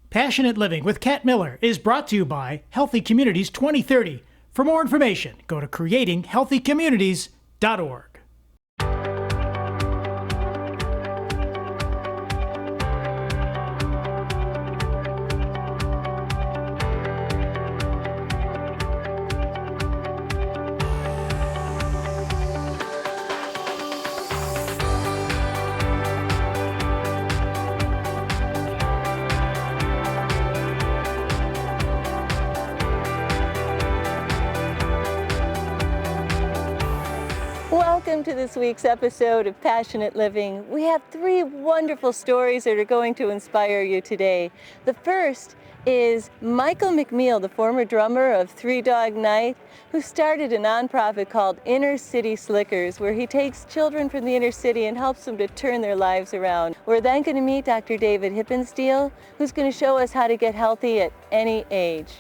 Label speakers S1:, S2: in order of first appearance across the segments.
S1: Passionate Living with Kat Miller is brought to you by Healthy Communities 2030. For more information, go to creatinghealthycommunities.org.
S2: Welcome to this week's episode of Passionate Living. We have three wonderful stories that are going to inspire you today. The first is Michael McNeil, the former drummer of Three Dog Night, who started a nonprofit called Inner City Slickers, where he takes children from the inner city and helps them to turn their lives around. We're then going to meet Dr. David Hippensteel, who's going to show us how to get healthy at any age.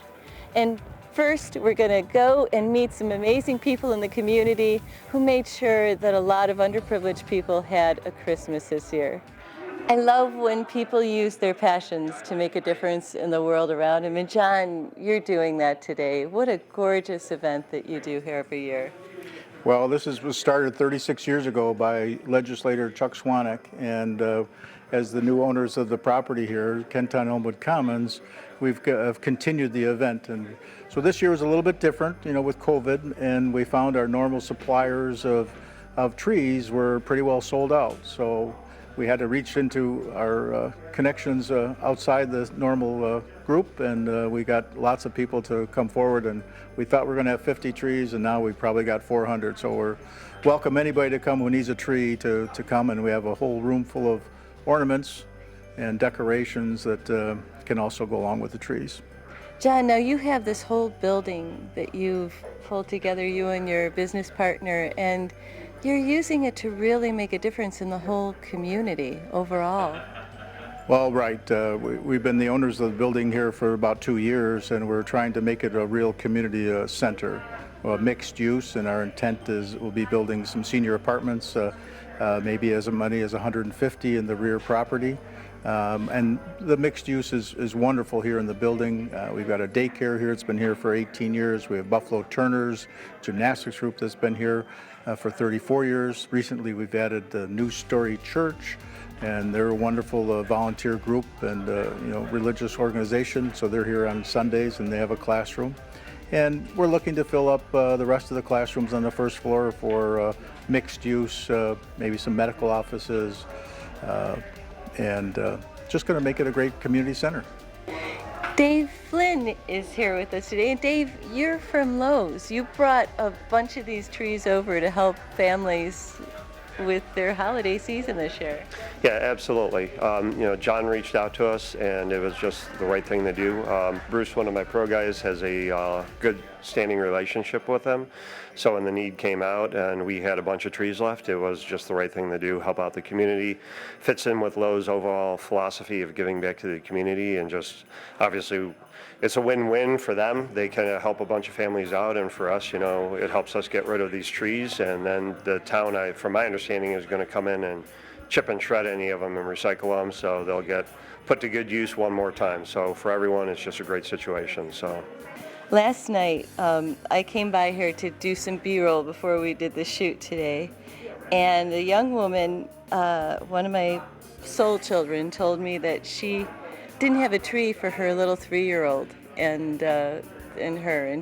S2: And first, we're going to go and meet some amazing people in the community who made sure that a lot of underprivileged people had a Christmas this year. I love when people use their passions to make a difference in the world around them. And John, you're doing that today. What a gorgeous event that you do here every year.
S3: Well, this was started 36 years ago by legislator Chuck Swanek, and as the new owners of the property here, Kenton Elmwood Commons, we've continued the event. And so this year was a little bit different, with COVID, and we found our normal suppliers of trees were pretty well sold out. So we had to reach into our connections outside the normal group, and we got lots of people to come forward, and we thought we were going to have 50 trees, and now we probably got 400. So we're welcome anybody to come who needs a tree to come, and we have a whole room full of ornaments and decorations that can also go along with the trees.
S2: John, now you have this whole building that you've pulled together, you and your business partner, and you're using it to really make a difference in the whole community overall.
S3: Well, right. We've been the owners of the building here for about 2 years, and we're trying to make it a real community center, mixed use, and our intent is we'll be building some senior apartments, maybe as many as 150 in the rear property. And the mixed use is wonderful here in the building. We've got a daycare here. It's been here for 18 years. We have Buffalo Turners gymnastics group that's been here for 34 years. Recently, we've added the New Story Church, and they're a wonderful volunteer group and religious organization. So they're here on Sundays, and they have a classroom. And we're looking to fill up the rest of the classrooms on the first floor for mixed use, maybe some medical offices, and just going to make it a great community center.
S2: Dave Flynn is here with us today. And Dave, you're from Lowe's. You brought a bunch of these trees over to help families with their holiday season this year.
S4: Yeah, absolutely. John reached out to us, and it was just the right thing to do. Bruce, one of my pro guys, has a good standing relationship with them. So when the need came out and we had a bunch of trees left, it was just the right thing to do, help out the community. Fits in with Lowe's overall philosophy of giving back to the community, and just obviously it's a win-win for them. They kind of help a bunch of families out, and for us, it helps us get rid of these trees, and then the town, from my understanding, is going to come in and chip and shred any of them and recycle them, so they'll get put to good use one more time. So for everyone, it's just a great situation. So
S2: last night, I came by here to do some B-roll before we did the shoot today, and a young woman, one of my soul children, told me that she didn't have a tree for her little 3-year-old and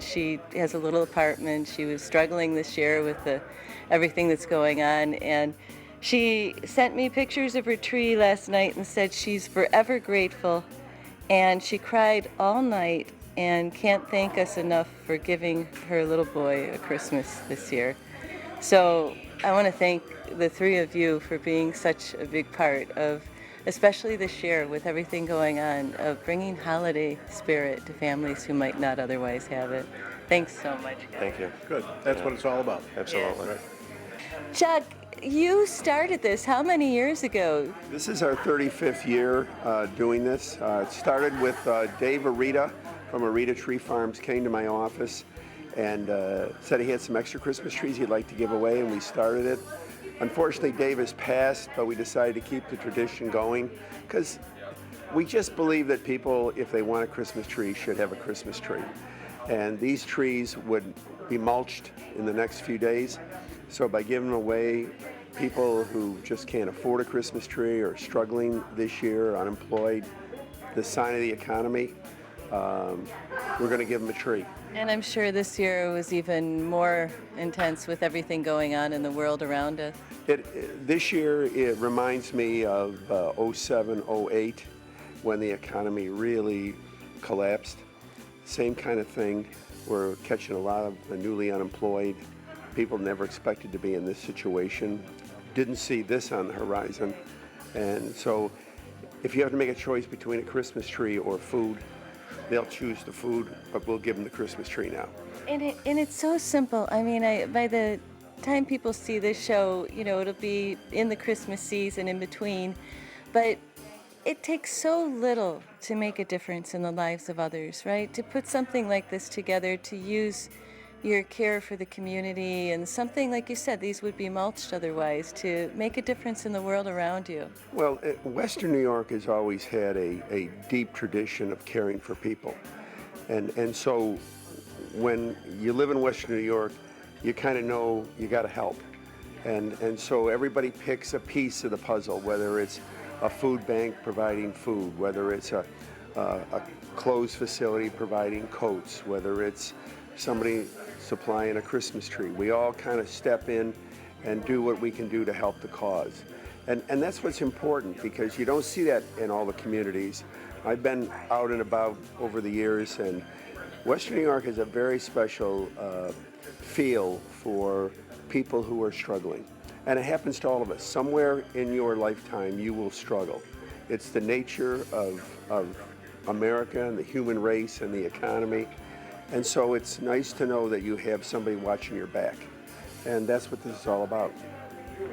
S2: she has a little apartment. She was struggling this year with everything that's going on, and she sent me pictures of her tree last night and said she's forever grateful, and she cried all night and can't thank us enough for giving her little boy a Christmas this year. So I want to thank the three of you for being such a big part of, especially this year with everything going on, of bringing holiday spirit to families who might not otherwise have it. Thanks so much, guys.
S4: thank you.
S3: Good. That's what it's all about.
S4: Absolutely.
S3: Right.
S2: Chuck, you started this how many years ago?
S5: This is our 35th year doing this. It started with Dave Arita from Arita Tree Farms came to my office and said he had some extra Christmas trees he'd like to give away, and we started it. Unfortunately, Dave has passed, but we decided to keep the tradition going because we just believe that people, if they want a Christmas tree, should have a Christmas tree. And these trees would be mulched in the next few days. So by giving away, people who just can't afford a Christmas tree or struggling this year, unemployed, the sign of the economy, we're going to give them a tree.
S2: And I'm sure this year was even more intense with everything going on in the world around us.
S5: This year, it reminds me of 07, 08, when the economy really collapsed. Same kind of thing. We're catching a lot of the newly unemployed. People never expected to be in this situation. Didn't see this on the horizon. And so if you have to make a choice between a Christmas tree or food, they'll choose the food, but we'll give them the Christmas tree now.
S2: And it's so simple. I mean, by the time people see this show, you know, it'll be in the Christmas season in between. But it takes so little to make a difference in the lives of others, right? To put something like this together, to use your care for the community and something, like you said, these would be mulched otherwise, to make a difference in the world around you.
S5: Well, Western New York has always had a deep tradition of caring for people. And so when you live in Western New York, you kind of know you got to help. And so everybody picks a piece of the puzzle, whether it's a food bank providing food, whether it's a clothes facility providing coats, whether it's somebody supplying a Christmas tree. We all kind of step in and do what we can do to help the cause. And that's what's important, because you don't see that in all the communities. I've been out and about over the years, and Western New York has a very special feel for people who are struggling. And it happens to all of us. Somewhere in your lifetime, you will struggle. It's the nature of America and the human race and the economy. And so it's nice to know that you have somebody watching your back. And that's what this is all about.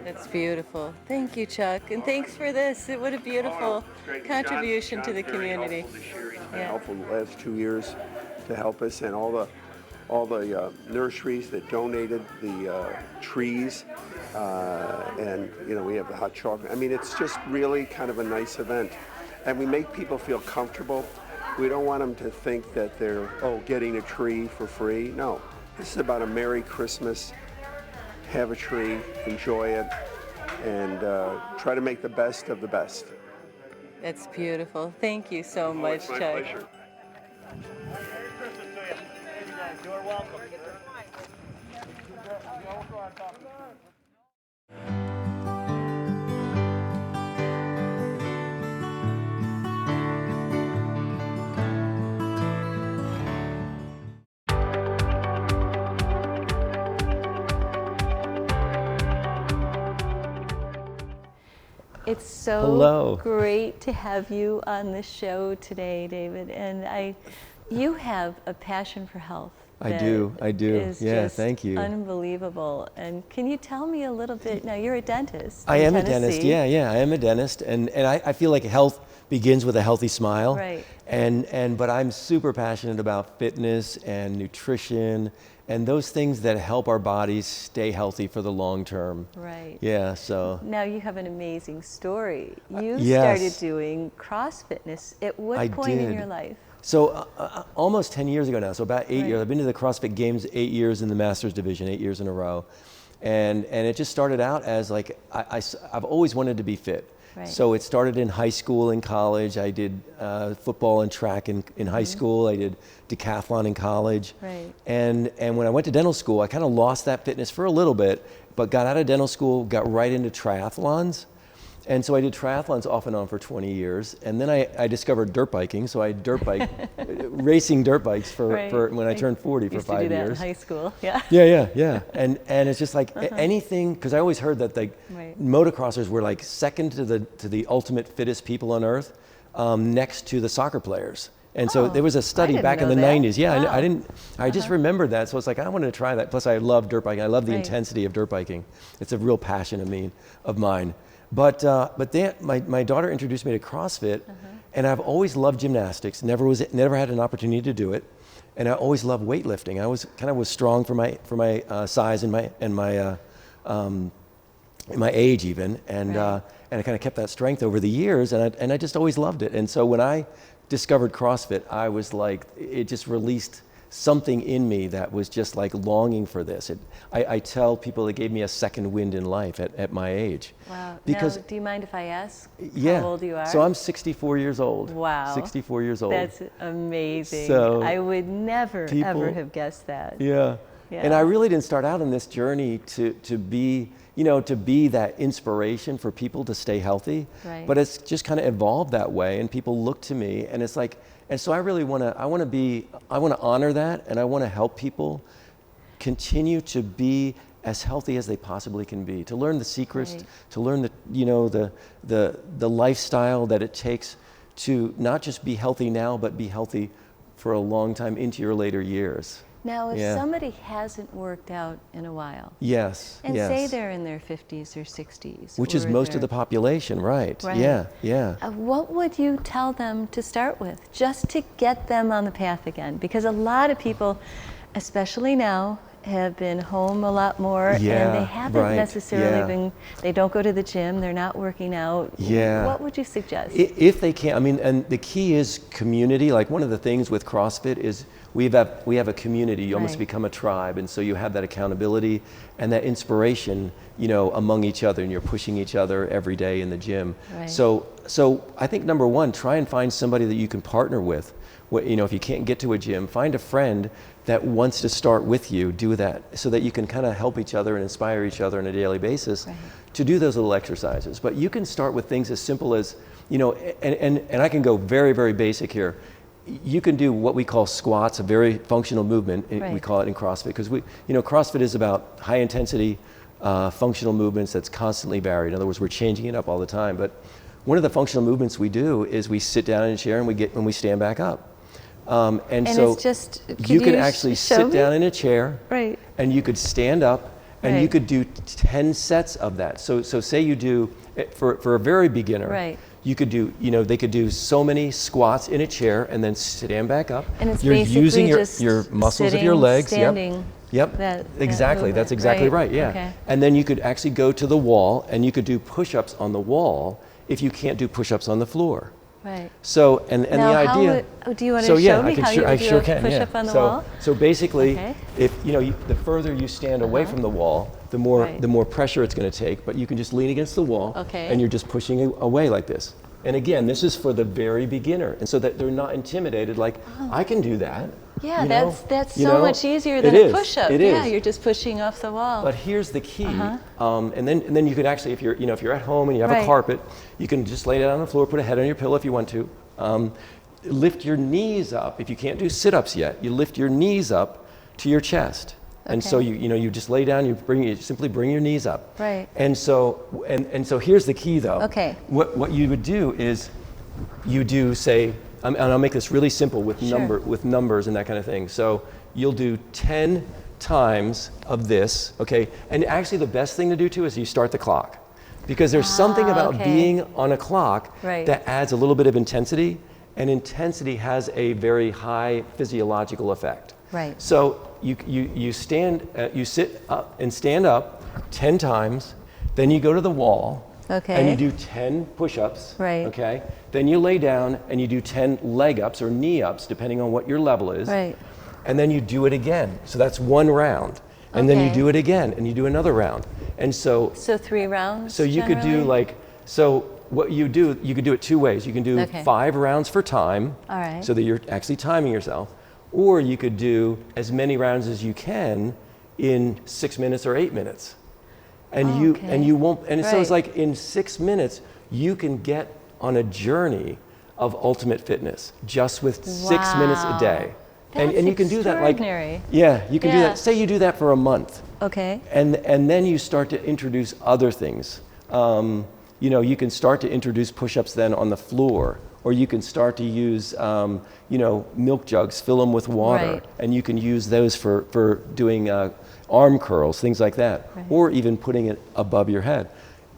S2: That's beautiful. Thank you, Chuck. And thanks for this. What a beautiful contribution to the community.
S5: He's been helpful the last 2 years to help us, and all the nurseries that donated the trees, and you know, we have the hot chocolate. I mean, it's just really kind of a nice event, and we make people feel comfortable. We don't want them to think that they're getting a tree for free. No, this is about a Merry Christmas. Have a tree, enjoy it, and try to make the best of the best.
S2: That's beautiful. Thank you so much,
S5: It's my
S2: Chuck.
S5: pleasure.
S1: You're welcome.
S2: It's so
S6: Hello.
S2: great to have you on the show today, David. And you have a passion for health.
S6: I do.
S2: Is
S6: Yeah,
S2: just
S6: thank you.
S2: Unbelievable. And can you tell me a little bit? Now, you're a dentist.
S6: I
S2: in
S6: am a dentist.
S2: Tennessee.
S6: Yeah, I am a dentist, and I feel like health begins with a healthy smile.
S2: Right.
S6: But I'm super passionate about fitness and nutrition and those things that help our bodies stay healthy for the long term.
S2: Right.
S6: Yeah. So.
S2: Now you have an amazing story. You
S6: yes.
S2: started doing CrossFitness at what
S6: I
S2: point in
S6: did.
S2: your life?
S6: So almost 10 years ago now, so about 8
S2: Right.
S6: years. I've been to the CrossFit Games 8 years in the Masters division, 8 years in a row. And it just started out as like, I've always wanted to be fit.
S2: Right.
S6: So it started in high school and college. I did football and track in high school. I did decathlon in college.
S2: Right.
S6: And when I went to dental school, I kind of lost that fitness for a little bit, but got out of dental school, got right into triathlons. And so I did triathlons off and on for 20 years. And then I discovered dirt biking. So I dirt bike, racing dirt bikes for when I turned 40 for 5 years.
S2: Used to do that in high school, yeah.
S6: Yeah. And it's just like anything, because I always heard that like
S2: Right.
S6: motocrossers were like second to the ultimate fittest people on earth, next to the soccer players. And so there was a study
S2: didn't
S6: back in
S2: know
S6: the
S2: that.
S6: 90s. Yeah,
S2: Wow.
S6: I just remembered that. So it's like, I wanted to try that. Plus I love dirt biking. I love the
S2: Right.
S6: intensity of dirt biking. It's a real passion of mine. But then my daughter introduced me to CrossFit, and I've always loved gymnastics. Never had an opportunity to do it, and I always loved weightlifting. I was strong for my size and my my age even, and I kind of kept that strength over the years, and I just always loved it. And so when I discovered CrossFit, I was like, it just released something in me that was just like longing for this. I tell people it gave me a second wind in life at my age.
S2: Wow.
S6: Because,
S2: now, do you mind if I ask
S6: yeah,
S2: how old you are?
S6: So I'm 64 years old.
S2: Wow.
S6: 64 years old.
S2: That's amazing.
S6: So
S2: I would never, ever have guessed that.
S6: Yeah.
S2: Yeah.
S6: And I really didn't start out in this journey to be, to be that inspiration for people to stay healthy.
S2: Right.
S6: But it's just kind of evolved that way, and people look to me, and it's like, and so I really want to honor that, and I want to help people continue to be as healthy as they possibly can be, to learn the secrets,
S2: Right.
S6: to learn the lifestyle that it takes to not just be healthy now, but be healthy for a long time into your later years.
S2: Now, if
S6: Yeah.
S2: somebody hasn't worked out in a while,
S6: Yes.
S2: and
S6: yes.
S2: say they're in their 50s or 60s,
S6: Which is
S2: or
S6: most of
S2: they're-
S6: the population, right?
S2: Right.
S6: Yeah, yeah.
S2: What would you tell them to start with, just to get them on the path again? Because a lot of people, especially now, have been home a lot more,
S6: Yeah,
S2: and they haven't
S6: right,
S2: necessarily
S6: yeah.
S2: been, they don't go to the gym, they're not working out.
S6: Yeah.
S2: What would you suggest?
S6: If they can, I mean, and the key is community. Like one of the things with CrossFit is we have a community. You almost
S2: Right.
S6: become a tribe, and so you have that accountability and that inspiration, among each other, and you're pushing each other every day in the gym.
S2: Right.
S6: So I think number one, try and find somebody that you can partner with. If you can't get to a gym, find a friend that wants to start with you, do that, so that you can kind of help each other and inspire each other on a daily basis
S2: Right.
S6: to do those little exercises. But you can start with things as simple as, and I can go very, very basic here. You can do what we call squats, a very functional movement. We
S2: Right.
S6: call it in CrossFit, because CrossFit is about high intensity functional movements that's constantly varied. In other words, we're changing it up all the time. But one of the functional movements we do is we sit down in a chair and we stand back up. And so
S2: it's just,
S6: you can actually sit down in a chair,
S2: Right.
S6: and you could stand up, and you
S2: Right.
S6: could do 10 sets of that. So say you do, for a very beginner,
S2: Right.
S6: you could do, they could do so many squats in a chair and then stand back up.
S2: And it's
S6: You're
S2: basically
S6: using
S2: just
S6: your muscles of your
S2: sitting,
S6: legs.
S2: standing,
S6: Yep.
S2: that
S6: Exactly.
S2: movement,
S6: That's exactly right. Yeah.
S2: Okay.
S6: And then you could actually go to the wall, and you could do push-ups on the wall if you can't do push-ups on the floor.
S2: Right.
S6: So, and
S2: Now,
S6: the
S2: how
S6: idea.
S2: do you want to
S6: So yeah,
S2: show me
S6: I can
S2: how you
S6: I
S2: would do
S6: sure
S2: a
S6: can.
S2: push-up
S6: Yeah.
S2: on the wall?
S6: So basically,
S2: Okay.
S6: if the further you stand away from the wall, the more
S2: Right.
S6: the more pressure it's going to take. But you can just lean against the wall,
S2: Okay.
S6: and you're just pushing away like this. And again, this is for the very beginner, and so that they're not intimidated. Like, I can do that.
S2: Yeah,
S6: you know?
S2: that's
S6: You
S2: so
S6: know?
S2: much easier
S6: It
S2: than
S6: is.
S2: a push-up.
S6: It
S2: Yeah,
S6: is.
S2: you're just pushing off the wall.
S6: But here's the key, and then you could actually, if you're at home and you have
S2: Right.
S6: a carpet, you can just lay down on the floor, put a head on your pillow if you want to. Lift your knees up. If you can't do sit-ups yet, you lift your knees up to your chest. And so
S2: Okay.
S6: you just lay down. You simply bring your knees up.
S2: Right.
S6: And so here's the key though.
S2: Okay.
S6: What you would do is you do say, and I'll make this really simple with
S2: Sure.
S6: numbers and that kind of thing. So you'll do 10 times of this, okay? And actually the best thing to do too is you start the clock. Because there's something about
S2: okay.
S6: being on a clock
S2: Right.
S6: that adds a little bit of intensity, and intensity has a very high physiological effect.
S2: Right.
S6: So you sit up and stand up 10 times, then you go to the wall,
S2: Okay.
S6: and you do 10 push-ups,
S2: Right.
S6: okay? Then you lay down and you do 10 leg ups or knee ups, depending on what your level is.
S2: Right.
S6: And then you do it again. So that's one round. And then you
S2: Okay.
S6: do it again, and you do another round. And so
S2: So 3 rounds.
S6: so you could do
S2: generally?
S6: what you do, you could do it 2 ways. You can do
S2: Okay.
S6: 5 rounds for time,
S2: All right.
S6: so that you're actually timing yourself, or you could do as many rounds as you can in 6 minutes or 8 minutes. And
S2: Okay.
S6: you won't, and so it's
S2: Right.
S6: like in 6 minutes, you can get on a journey of ultimate fitness just with 6 minutes a
S2: Wow.
S6: day.
S2: That's
S6: And you can do that like,
S2: extraordinary.
S6: yeah, you can do
S2: Yeah.
S6: that. Say you do that for a month.
S2: Okay.
S6: And then you start to introduce other things. You can start to introduce push-ups then on the floor, or you can start to use, milk jugs, fill them with water,
S2: Right.
S6: and you can use those for doing arm curls, things like that,
S2: Right.
S6: or even putting it above your head.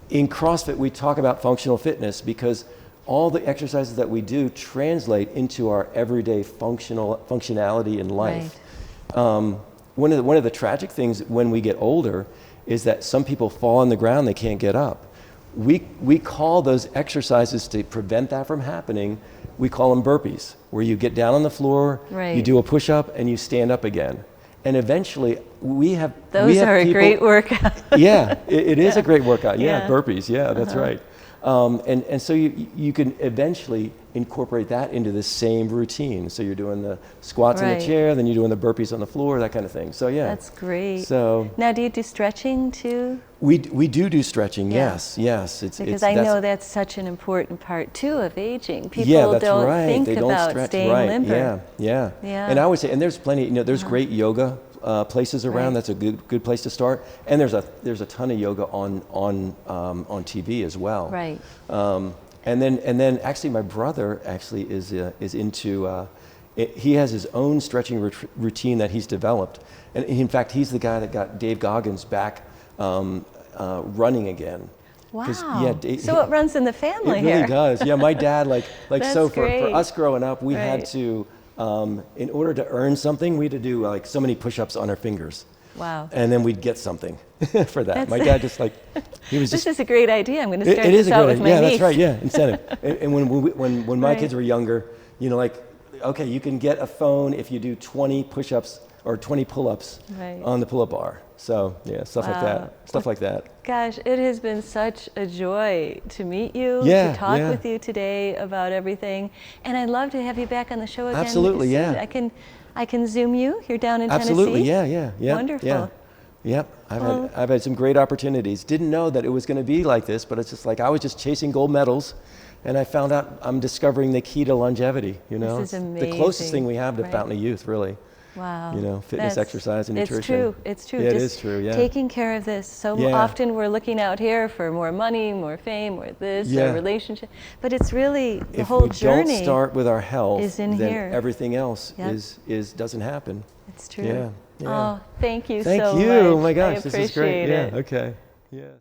S6: In CrossFit, we talk about functional fitness because all the exercises that we do translate into our everyday functionality in life. One of the tragic things when we get older is that some people fall on the ground, they can't get up. We call those exercises to prevent that from happening, we call them burpees, where you get down on the floor, you do a push-up, and you stand up again. And eventually,
S2: Those are a great workout.
S6: Yeah, it is a great workout. Yeah, burpees. Yeah, that's right. And so you can eventually incorporate that into the same routine. So you're doing the squats in the chair, then you're doing the burpees on the floor, that kind of thing. So yeah.
S2: That's great.
S6: So
S2: now, do you do stretching too?
S6: We do stretching. Yes.
S2: Because I know that's such an important part too of aging. People don't think about staying limber.
S6: Yeah. And I would say, and there's plenty. There's great yoga places around. That's a good place to start. And there's a ton of yoga on TV as well.
S2: Right.
S6: And then actually my brother actually is into. He has his own stretching routine that he's developed, and in fact he's the guy that got Dave Goggins back running again.
S2: Wow.
S6: Yeah,
S2: so it runs in the family here.
S6: It really does. Yeah, my dad so for
S2: great.
S6: us growing up, we had to. In order to earn something, we had to do like so many push-ups on our fingers.
S2: Wow.
S6: And then we'd get something for that. My dad he was just.
S2: This is a great idea. I'm going to start
S6: it
S2: this out with my niece.
S6: Yeah, that's right. Yeah, incentive. And when my kids were younger, okay, you can get a phone if you do 20 push-ups or 20 pull-ups on the pull-up bar. So yeah, stuff like that.
S2: Gosh, it has been such a joy to meet you, to talk with you today about everything, and I'd love to have you back on the show again.
S6: Absolutely,
S2: soon.
S6: yeah.
S2: I can Zoom you. You're down in
S6: Absolutely,
S2: Tennessee.
S6: yeah.
S2: Wonderful.
S6: Yeah. Yep, I've had some great opportunities. Didn't know that it was going to be like this, but it's just like I was just chasing gold medals, and I found out I'm discovering the key to longevity.
S2: This is amazing.
S6: The closest thing we have to Fountain of Youth, really.
S2: Wow.
S6: Fitness, exercise, and nutrition.
S2: It's true.
S6: Yeah,
S2: just
S6: it is true, yeah.
S2: Taking care of this. So often we're looking out here for more money, more fame, more this, or relationship. But it's really the whole journey.
S6: If we don't start with our health,
S2: then
S6: everything else doesn't happen.
S2: It's true.
S6: Yeah.
S2: Oh, thank you so much.
S6: Thank you. Oh my gosh,
S2: this
S6: is great.
S2: It.
S6: Yeah, okay. Yes.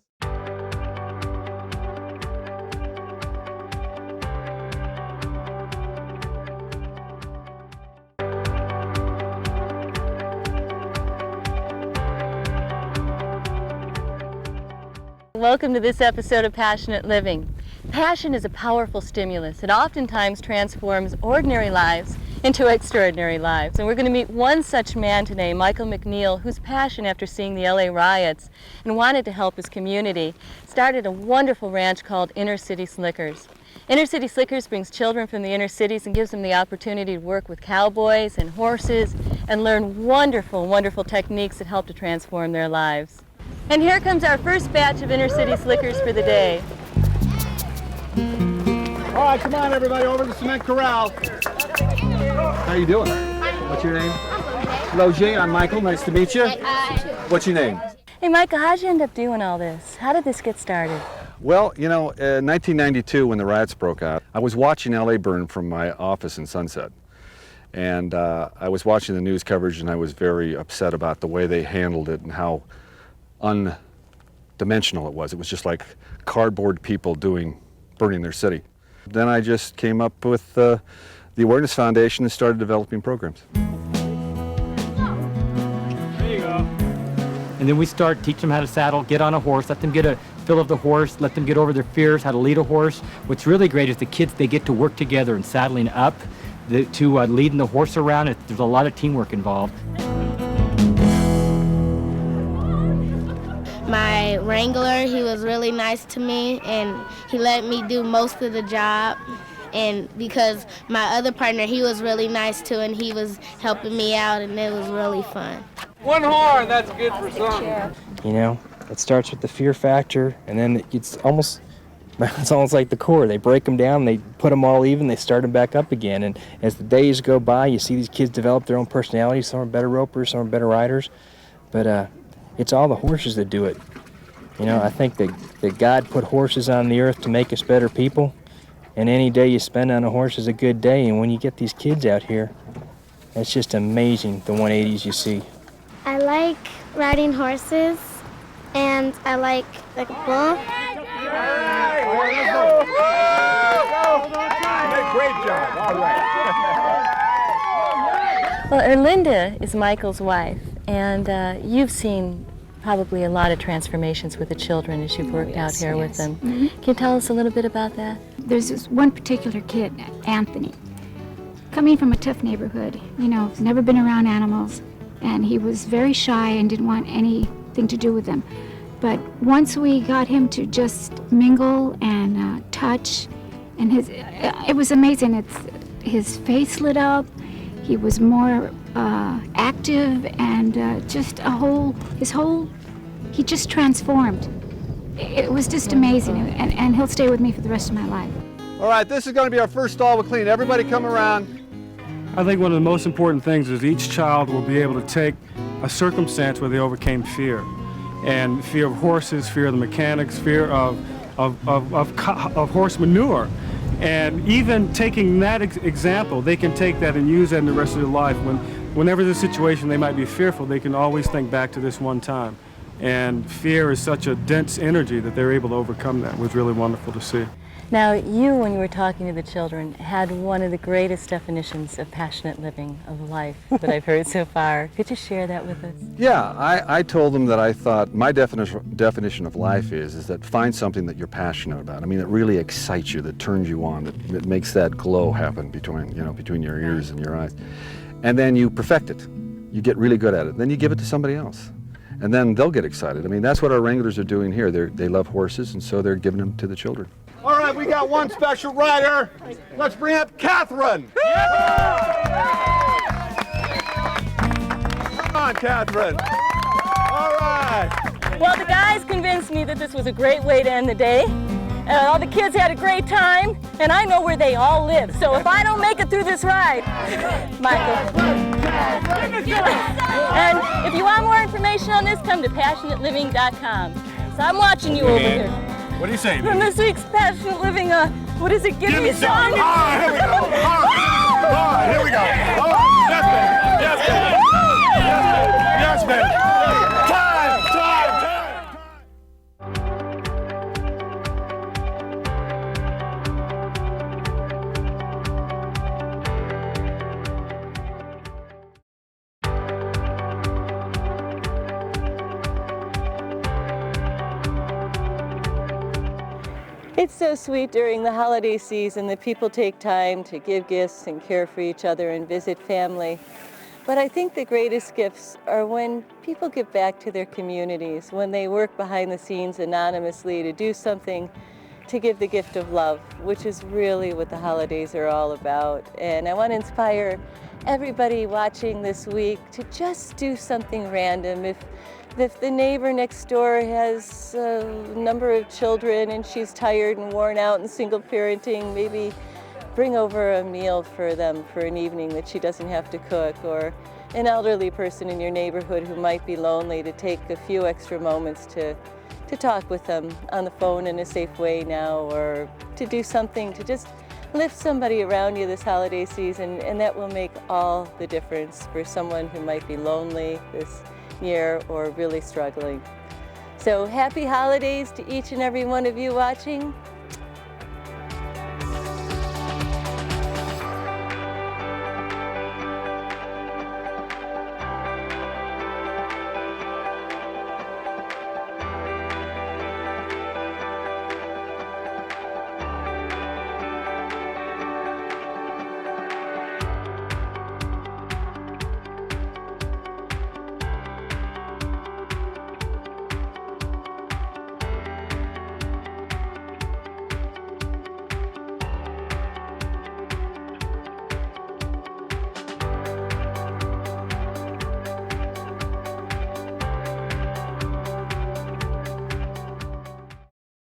S2: Welcome to this episode of Passionate Living. Passion is a powerful stimulus. It oftentimes transforms ordinary lives into extraordinary lives. And we're going to meet one such man today, Michael McNeil, whose passion after seeing the LA riots and wanted to help his community, started a wonderful ranch called Inner City Slickers. Inner City Slickers brings children from the inner cities and gives them the opportunity to work with cowboys and horses and learn wonderful, wonderful techniques that help to transform their lives. And here comes our first batch of Inner City Slickers for the day.
S7: All right, come on everybody, over to the cement corral. How you doing? What's your name? Logie, I'm Michael, nice to meet you. What's your name?
S2: Hey Michael, how'd you end up doing all this? How did this get started?
S7: Well, in 1992 when the riots broke out, I was watching LA burn from my office in Sunset. And I was watching the news coverage and I was very upset about the way they handled it and how undimensional it was. It was just like cardboard people burning their city. Then I just came up with the Awareness Foundation and started developing programs.
S8: There you go. And then we start teaching them how to saddle, get on a horse, let them get a feel of the horse, let them get over their fears, how to lead a horse. What's really great is the kids, they get to work together in saddling up, to leading the horse around. There's a lot of teamwork involved.
S9: My wrangler, he was really nice to me and he let me do most of the job. And because my other partner, he was really nice too and he was helping me out and it was really fun.
S10: One horn, that's good for something. It starts with the fear factor and then it's almost like the core. They break them down, they put them all even, they start them back up again. And as the days go by, you see these kids develop their own personalities. Some are better ropers, some are better riders. But it's all the horses that do it. I think that God put horses on the earth to make us better people, and any day you spend on a horse is a good day, and when you get these kids out here, it's just amazing, the 180s you see.
S9: I like riding horses, and I like the bull.
S7: Great job, all right.
S2: Well, Erlinda is Michael's wife, and you've seen
S11: probably a lot of transformations with the children as you've worked out here with them. Can you tell us a little bit about that?
S12: There's this one particular kid, Anthony, coming from a tough neighborhood, he's never been around animals, and he was very shy and didn't want anything to do with them. But once we got him to just mingle and touch, and it was amazing. His face lit up, he was more active, and he just transformed. It was just amazing, and he'll stay with me for the rest of my life.
S7: All right, this is going to be our first stall with clean. Everybody come around.
S13: I think one of the most important things is each child will be able to take a circumstance where they overcame fear. And fear of horses, fear of the mechanics, fear of horse manure. And even taking that example, they can take that and use that in the rest of their life. Whenever there's a situation they might be fearful, they can always think back to this one time. And fear is such a dense energy that they're able to overcome that. It was really wonderful to see.
S11: Now, you, when you were talking to the children, had one of the greatest definitions of passionate living of life that I've heard so far. Could you share that with us?
S7: Yeah, I told them that I thought my definition of life is that find something that you're passionate about. I mean, that really excites you, that turns you on, that makes that glow happen between your ears and your eyes. And then you perfect it. You get really good at it. Then you give it to somebody else. And then they'll get excited. I mean, that's what our wranglers are doing here. They love horses, and so they're giving them to the children. All right, we got one special rider. Let's bring up Catherine. Come on, Catherine. All right.
S2: Well, the guys convinced me that this was a great way to end the day. All the kids had a great time, and I know where they all live. So if I don't make it through this ride, Michael. And if you want more information on this, come to passionateliving.com. So I'm watching you over here.
S7: What do you say?
S2: From this week's Passionate Living, what is it? Give me some.
S7: All right, here we go. All right, here we go. All right, yes, man. Yes, man. Yes, man. Time.
S2: It's so sweet during the holiday season that people take time to give gifts and care for each other and visit family. But I think the greatest gifts are when people give back to their communities, when they work behind the scenes anonymously to do something to give the gift of love, which is really what the holidays are all about. And I want to inspire everybody watching this week to just do something random. If the neighbor next door has a number of children and she's tired and worn out and single parenting, maybe bring over a meal for them for an evening that she doesn't have to cook, or an elderly person in your neighborhood who might be lonely, to take a few extra moments to talk with them on the phone in a safe way now, or to do something to just lift somebody around you this holiday season, and that will make all the difference for someone who might be lonely this year or really struggling. So happy holidays to each and every one of you watching.